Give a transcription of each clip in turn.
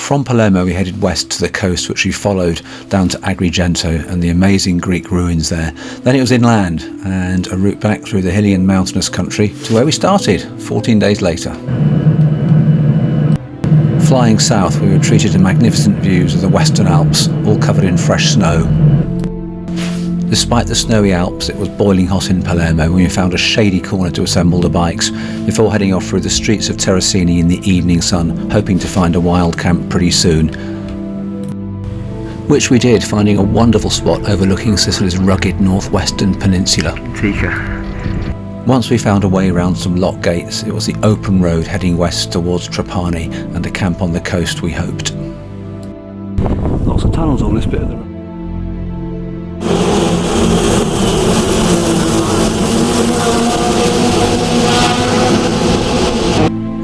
From Palermo we headed west to the coast, which we followed down to Agrigento and the amazing Greek ruins there. Then it was inland and a route back through the hilly and mountainous country to where we started 14 days later. Flying south we were treated to magnificent views of the Western Alps, all covered in fresh snow. Despite the snowy Alps, it was boiling hot in Palermo when we found a shady corner to assemble the bikes before heading off through the streets of Terracini in the evening sun, hoping to find a wild camp pretty soon. Which we did, finding a wonderful spot overlooking Sicily's rugged northwestern peninsula. Once we found a way around some lock gates, it was the open road heading west towards Trapani and a camp on the coast we hoped. Lots of tunnels on this bit of the road.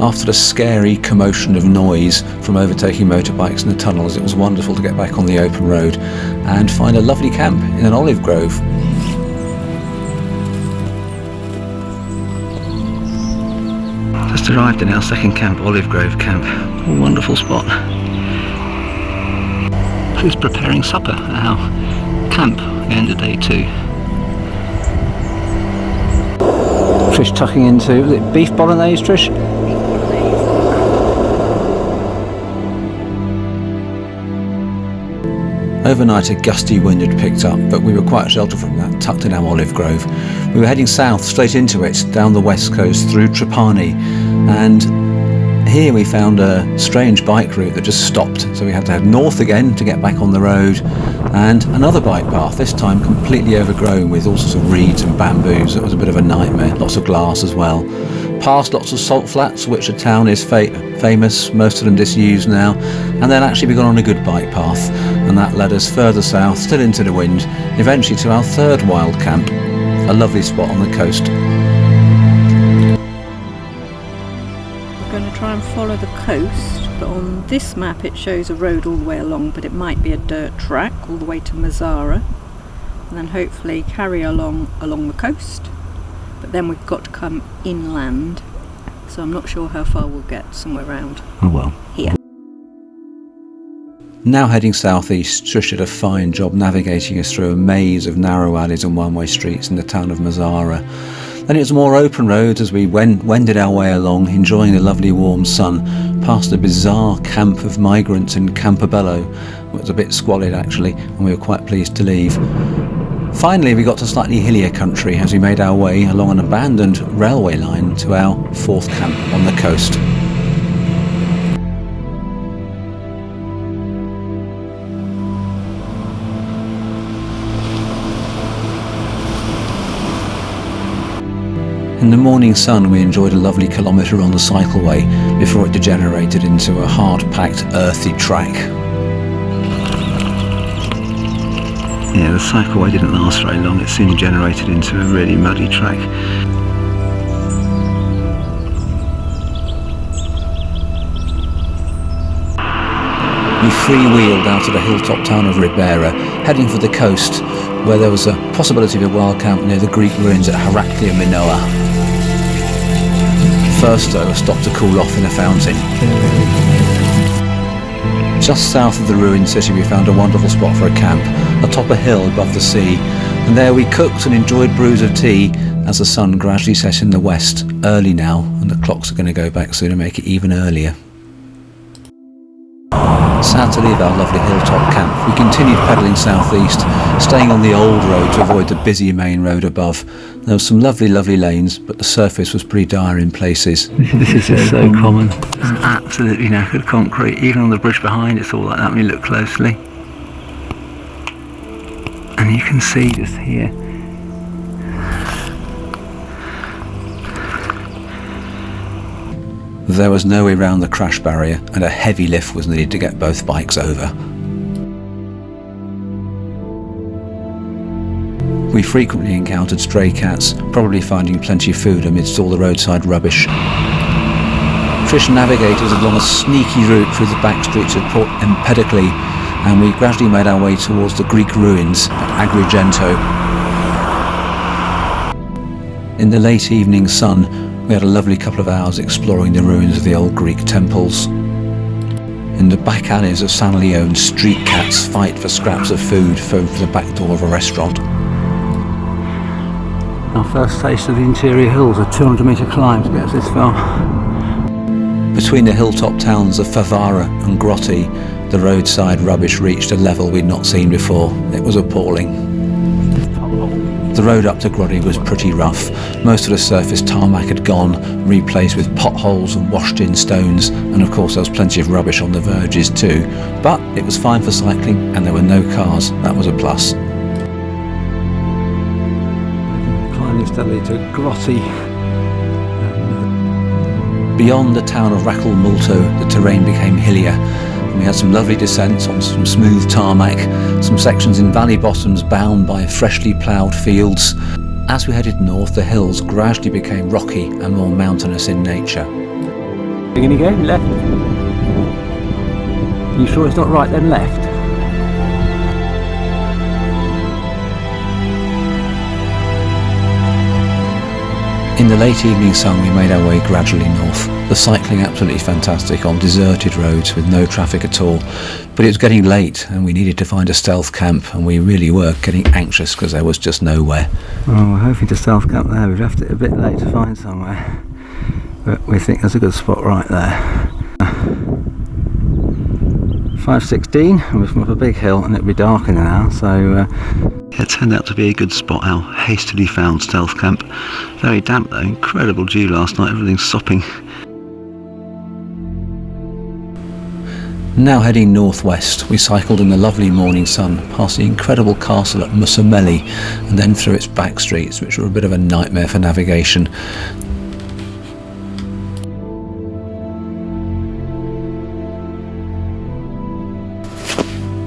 After a scary commotion of noise from overtaking motorbikes in the tunnels, it was wonderful to get back on the open road and find a lovely camp in an olive grove. Just arrived in our second camp, Olive Grove Camp. A wonderful spot. Just preparing supper at our camp at the end of day 2. Trish tucking into, was it beef bolognese, Trish? Overnight a gusty wind had picked up, but we were quite sheltered from that, tucked in our olive grove. We were heading south, straight into it, down the west coast through Trapani, and here we found a strange bike route that just stopped, so we had to head north again to get back on the road, and another bike path, this time completely overgrown with all sorts of reeds and bamboos. It was a bit of a nightmare, lots of glass as well. Past lots of salt flats, which the town is famous, most of them disused now, and then actually we got on a good bike path, and that led us further south, still into the wind, eventually to our third wild camp, a lovely spot on the coast. We're going to try and follow the coast, but on this map it shows a road all the way along, but it might be a dirt track all the way to Mazzara, and then hopefully carry along the coast. But then we've got to come inland, so I'm not sure how far we'll get, somewhere around here. Now heading southeast, Trish did a fine job navigating us through a maze of narrow alleys and one-way streets in the town of Mazzara. Then it was a more open road as we wended our way along, enjoying the lovely warm sun, past a bizarre camp of migrants in Campobello. It was a bit squalid actually, and we were quite pleased to leave. Finally we got to slightly hillier country as we made our way along an abandoned railway line to our fourth camp on the coast. In the morning sun we enjoyed a lovely kilometre on the cycleway before it degenerated into a hard-packed earthy track. Yeah, the cycleway didn't last very long, it soon degenerated into a really muddy track. We freewheeled out of the hilltop town of Ribera, heading for the coast, where there was a possibility of a wild camp near the Greek ruins at Heraklia Minoa. First though, a stop to cool off in a fountain. Just south of the ruined city we found a wonderful spot for a camp, atop a hill above the sea, and there we cooked and enjoyed brews of tea as the sun gradually set in the west, early now, and the clocks are going to go back soon and make it even earlier. Sad to leave our lovely hilltop camp, we continued pedalling southeast, staying on the old road to avoid the busy main road above. There were some lovely lanes, but the surface was pretty dire in places. This is so common. It's absolutely knackered concrete. Even on the bridge behind, it's all like that when you look closely. And you can see just here. There was no way round the crash barrier, and a heavy lift was needed to get both bikes over. We frequently encountered stray cats, probably finding plenty of food amidst all the roadside rubbish. Trish navigated us along a sneaky route through the back streets of Port Empedocles, and we gradually made our way towards the Greek ruins at Agrigento. In the late evening sun, we had a lovely couple of hours exploring the ruins of the old Greek temples. In the back alleys of San Leone, street cats fight for scraps of food thrown from the back door of a restaurant. Our first taste of the interior hills, a 200-metre climb to get us this far. Between the hilltop towns of Favara and Grotti, the roadside rubbish reached a level we'd not seen before. It was appalling. The road up to Grotti was pretty rough. Most of the surface tarmac had gone, replaced with potholes and washed-in stones, and of course there was plenty of rubbish on the verges too. But it was fine for cycling, and there were no cars. That was a plus. Climbing steadily to Grotti. Beyond the town of Raccolmulto, the terrain became hillier. We had some lovely descents on some smooth tarmac, some sections in valley bottoms bound by freshly ploughed fields. As we headed north, the hills gradually became rocky and more mountainous in nature. You're going to go left? You sure it's not right then left? In the late evening sun we made our way gradually north. The cycling absolutely fantastic on deserted roads with no traffic at all. But it was getting late and we needed to find a stealth camp, and we really were getting anxious because there was just nowhere. Well, we're hoping to stealth camp there. We've left it a bit late to find somewhere, but we think there's a good spot right there. 5:16 and we've come up a big hill and it'll be darker now, so it turned out to be a good spot, our hastily found stealth camp. Very damp though, incredible dew last night, everything's sopping. Now heading northwest, we cycled in the lovely morning sun past the incredible castle at Musamelli and then through its back streets, which were a bit of a nightmare for navigation.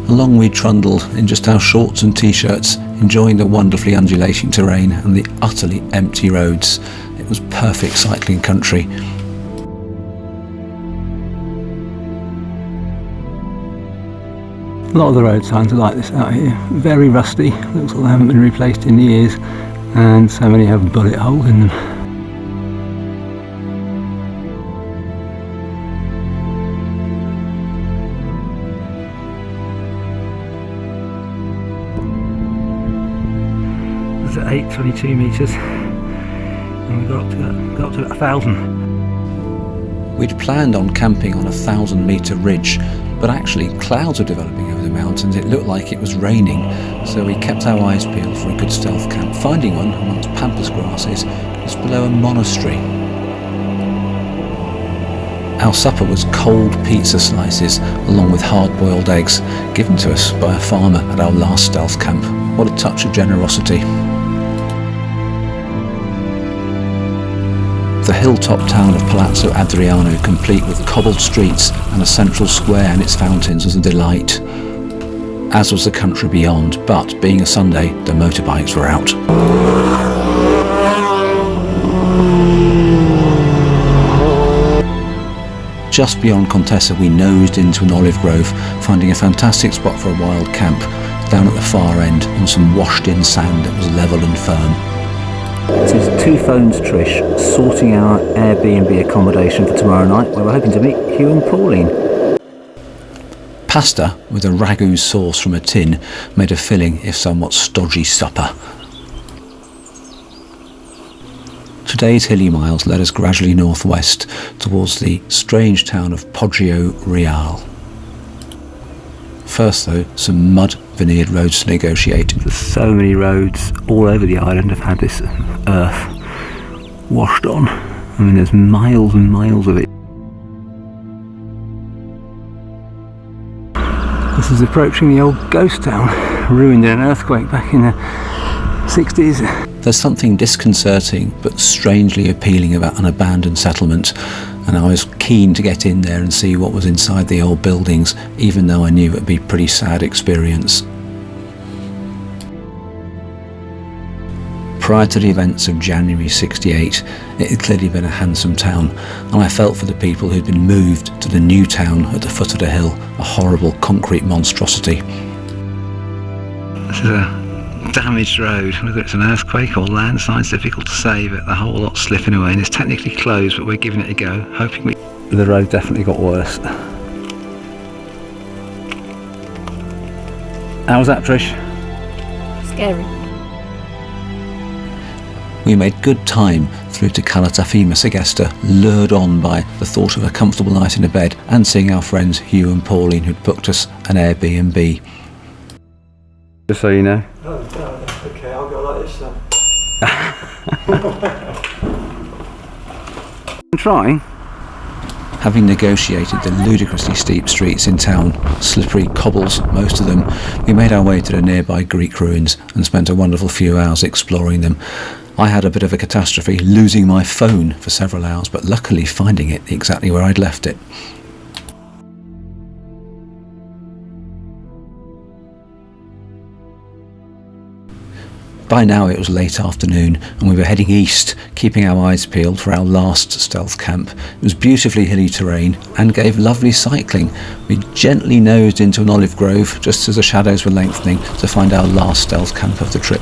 Along we trundled in just our shorts and t-shirts, enjoying the wonderfully undulating terrain and the utterly empty roads. It was perfect cycling country. A lot of the road signs are like this out here. Very rusty, looks like they haven't been replaced in years, and so many have bullet holes in them. At 822 metres and we got up to 1,000. We'd planned on camping on a 1,000-metre ridge, but actually clouds were developing over the mountains. It looked like it was raining, so we kept our eyes peeled for a good stealth camp, finding one amongst pampas grasses just below a monastery. Our supper was cold pizza slices along with hard-boiled eggs, given to us by a farmer at our last stealth camp. What a touch of generosity. The hilltop town of Palazzo Adriano, complete with cobbled streets and a central square and its fountains, was a delight, as was the country beyond, but being a Sunday, the motorbikes were out. Just beyond Contessa we nosed into an olive grove, finding a fantastic spot for a wild camp, down at the far end on some washed-in sand that was level and firm. This is Two Phones Trish, sorting our Airbnb accommodation for tomorrow night, where we're hoping to meet Hugh and Pauline. Pasta with a ragu sauce from a tin made a filling, if somewhat stodgy, supper. Today's hilly miles led us gradually northwest towards the strange town of Poggio Reale. First though, some mud veneered roads to negotiate. So many roads all over the island have had this earth washed on. I mean, there's miles and miles of it. This is approaching the old ghost town, ruined in an earthquake back in the 60s. There's something disconcerting but strangely appealing about an abandoned settlement, and I was keen to get in there and see what was inside the old buildings, even though I knew it would be a pretty sad experience. Prior to the events of January 68, it had clearly been a handsome town, and I felt for the people who'd been moved to the new town at the foot of the hill, a horrible concrete monstrosity. This is a damaged road, whether it's an earthquake or landslide's difficult to say, but the whole lot's slipping away and it's technically closed, but we're giving it a go, hoping the road definitely got worse. How was that, Trish? Scary. We made good time through to Cala Tafima Segesta, lured on by the thought of a comfortable night in a bed and seeing our friends Hugh and Pauline who'd booked us an Airbnb. Just so you know. Oh, no, okay, I'll go like this then. Trying. Having negotiated the ludicrously steep streets in town, slippery cobbles, most of them, we made our way to the nearby Greek ruins and spent a wonderful few hours exploring them. I had a bit of a catastrophe, losing my phone for several hours, but luckily finding it exactly where I'd left it. By now it was late afternoon and we were heading east, keeping our eyes peeled for our last stealth camp. It was beautifully hilly terrain and gave lovely cycling. We gently nosed into an olive grove just as the shadows were lengthening to find our last stealth camp of the trip.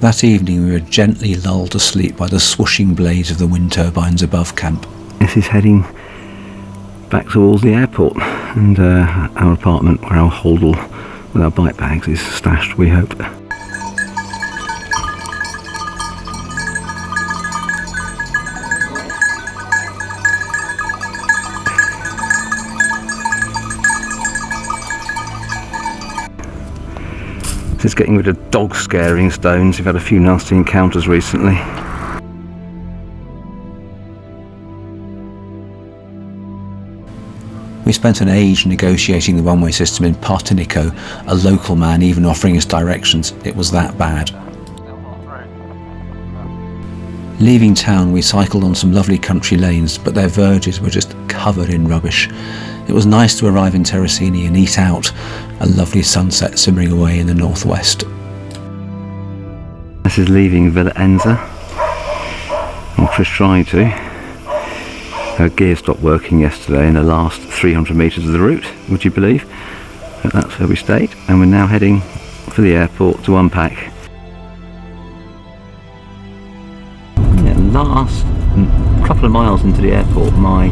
That evening we were gently lulled to sleep by the swooshing blades of the wind turbines above camp. This is heading back towards the airport and our apartment where our holdall with our bike bags is stashed, we hope. This is getting rid of dog scaring stones. We've had a few nasty encounters recently. We spent an age negotiating the one-way system in Partinico, a local man even offering us directions. It was that bad. Leaving town, we cycled on some lovely country lanes, but their verges were just covered in rubbish. It was nice to arrive in Terracini and eat out, a lovely sunset simmering away in the northwest. This is leaving Villa Enza. Well, Chris tried to. Her gear stopped working yesterday in the last 300 metres of the route, would you believe? But that's where we stayed, and we're now heading for the airport to unpack. Yeah, last couple of miles into the airport, my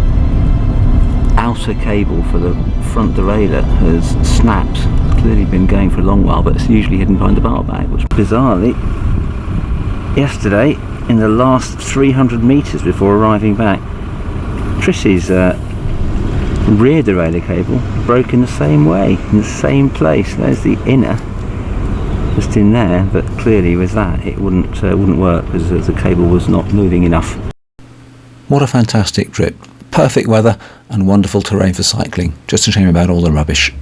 outer cable for the front derailleur has snapped. It's clearly been going for a long while, but it's usually hidden behind the bar bag, which bizarrely, yesterday, in the last 300 metres before arriving back, Trish's rear derailleur cable broke in the same way, in the same place. There's the inner, just in there, but clearly with that it wouldn't work because the cable was not moving enough. What a fantastic trip. Perfect weather and wonderful terrain for cycling. Just a shame about all the rubbish.